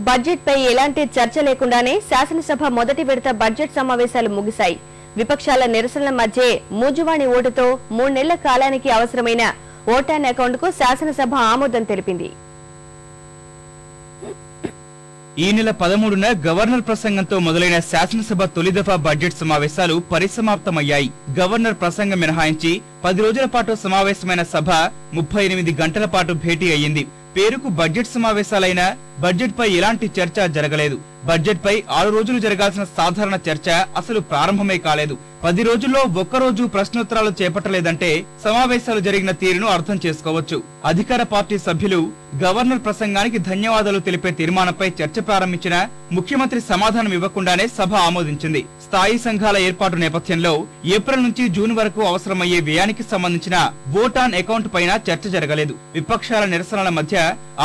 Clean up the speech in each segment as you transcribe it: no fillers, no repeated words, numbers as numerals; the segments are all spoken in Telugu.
బడ్జెట్ పై ఎలాంటి చర్చ లేకుండానే శాసనసభ మొదటి విడత బడ్జెట్ సమావేశాలు ముగిశాయి. విపక్షాల నిరసనల మధ్య మూజువాణి ఓటుతో 3 నెలల కాలానికి అవసరమైన ఓటాన్ అకౌంట్ కు శాసనసభ ఆమోదం తెలిపింది. ఈ నెల 13న గవర్నర్ ప్రసంగంతో మొదలైన శాసనసభ తొలి దఫా బడ్జెట్ సమావేశాలు పరిసమాప్తమయ్యాయి. గవర్నర్ ప్రసంగం మినహాయించి 10 రోజుల పాటు సమావేశమైన సభ 38 గంటల పాటు భేటీ అయ్యింది. పేరుకు బడ్జెట్ సమావేశాలైనా బడ్జెట్ పై ఎలాంటి చర్చ జరగలేదు. బడ్జెట్ పై 6 రోజులు జరగాల్సిన సాధారణ చర్చ అసలు ప్రారంభమే కాలేదు. 10 రోజుల్లో ఒక్కరోజు ప్రశ్నోత్తరాలు చేపట్టలేదంటే సమావేశాలు జరిగిన తీరును అర్థం చేసుకోవచ్చు. అధికార పార్టీ సభ్యులు గవర్నర్ ప్రసంగానికి ధన్యవాదాలు తెలిపే తీర్మానంపై చర్చ ప్రారంభించిన ముఖ్యమంత్రి సమాధానం ఇవ్వకుండానే సభ ఆమోదించింది. స్థాయి సంఘాల ఏర్పాటు నేపథ్యంలో ఏప్రిల్ నుంచి జూన్ వరకు అవసరమయ్యే వ్యయానికి సంబంధించిన ఓటాన్ అకౌంట్ పైన చర్చ జరగలేదు. విపక్షాల నిరసనల మధ్య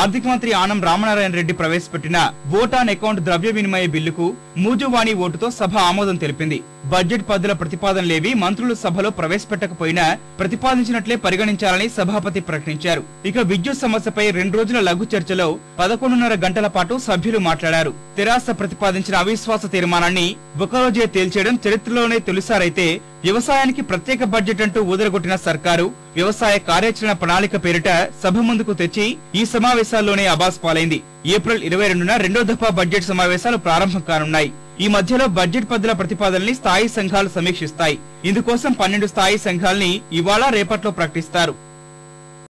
ఆర్థిక మంత్రి ఆనం రామనారాయణ రెడ్డి ప్రవేశపెట్టిన ఓటాన్ అకౌంట్ ద్రవ్య వినిమయ బిల్లుకు మూజువాణి ఓటుతో సభ ఆమోదం తెలిపింది. బడ్జెట్ పద్ధతుల ప్రతిపాదనలేవి మంత్రులు సభలో ప్రవేశపెట్టకపోయినా ప్రతిపాదించినట్లే పరిగణించాలని సభాపతి ప్రకటించారు. ఇక విద్యుత్ సమస్యపై 2 రోజుల లఘు చర్చలో 11:30 గంటల పాటు సభ్యులు మాట్లాడారు. తెరాస ప్రతిపాదించిన అవిశ్వాస తీర్మానాన్ని ఒకరోజే తేల్చేయడం చరిత్రలోనే తొలిసారైతే వ్యవసాయానికి ప్రత్యేక బడ్జెట్ అంటూ ఊదరగొట్టిన సర్కారు వ్యవసాయ కార్యాచరణ ప్రణాళిక పేరిట సభ ముందుకు తెచ్చి ఈ సమావేశాల్లోనే అబాస్ పాలైంది. ఏప్రిల్ 22న రెండో దఫా బడ్జెట్ సమావేశాలు ప్రారంభం కానున్నాయి. ఈ మధ్యలో బడ్జెట్ పద్ధతుల ప్రతిపాదనల్ని స్థాయి సంఘాలు సమీక్షిస్తాయి. ఇందుకోసం 12 స్థాయి సంఘాల్ని ఇవాళ రేపట్లో ప్రకటిస్తారు.